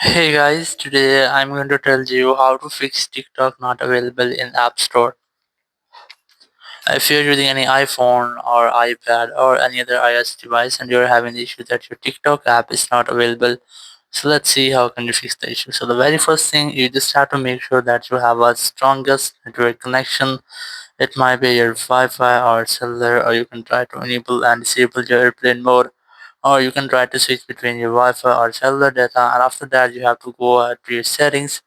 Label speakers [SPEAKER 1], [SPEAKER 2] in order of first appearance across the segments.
[SPEAKER 1] Hey guys, today I'm going to tell you how to fix TikTok not available in App Store. If you're using any iPhone or iPad or any other iOS device and you're having the issue that your TikTok app is not available, so let's see how can you fix the issue. So the very first thing, you just have to make sure that you have a strongest network connection. It might be your Wi-Fi or cellular, or you can try to enable and disable your airplane mode, or you can try to switch between your Wi-Fi or cellular data. And after that, you have to go to your settings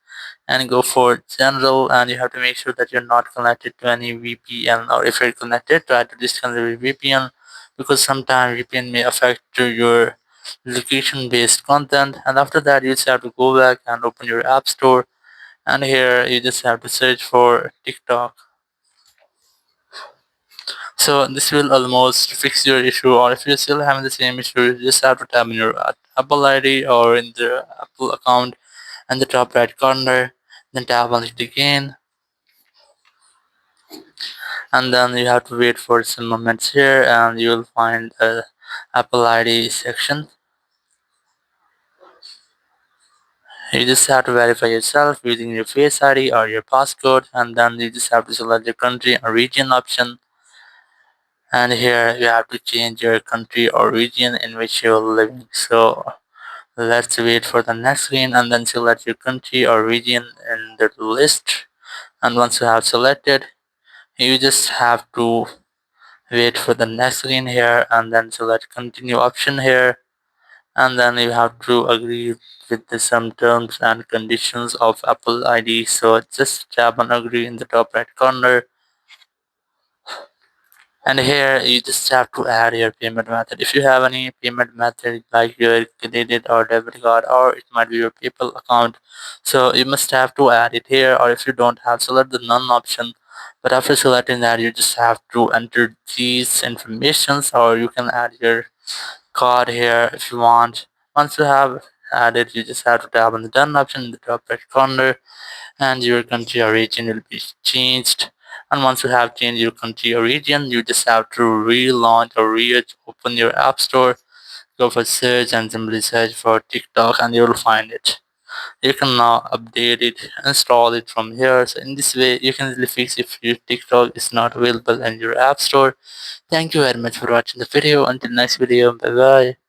[SPEAKER 1] and go for general, and you have to make sure that you're not connected to any VPN, or if you're connected, try to disconnect your VPN, because sometimes VPN may affect your location based content. And after that, you just have to go back and open your app store, and here you just have to search for TikTok. So this will almost fix your issue, or if you're still having the same issue, you just have to tap in your Apple ID or in the Apple account in the top right corner, then tap on it again, and then you have to wait for some moments here, and you will find a Apple ID section. You just have to verify yourself using your Face ID or your passcode, and then you just have to select the country or region option, and here you have to change your country or region in which you're living. So let's wait for the next screen, and then select your country or region in the list. And once you have selected, you just have to wait for the next screen here, and then select continue option here, and then you have to agree with some terms and conditions of Apple ID. So just tap on agree in the top right corner, and here you just have to add your payment method. If you have any payment method like your credit or debit card, or it might be your PayPal account, so you must have to add it here. Or if you don't have, select the none option, but after selecting that, you just have to enter these informations, or you can add your card here if you want. Once you have added, you just have to tap on the done option in the top right corner, and your country or region will be changed. And once you have changed your country or region, you just have to relaunch or reopen your app store, go for search, and simply search for TikTok, and you will find it. You can now update it, install it from here. So in this way, you can easily fix if your TikTok is not available in your app store. Thank you very much for watching the video. Until next video, bye bye.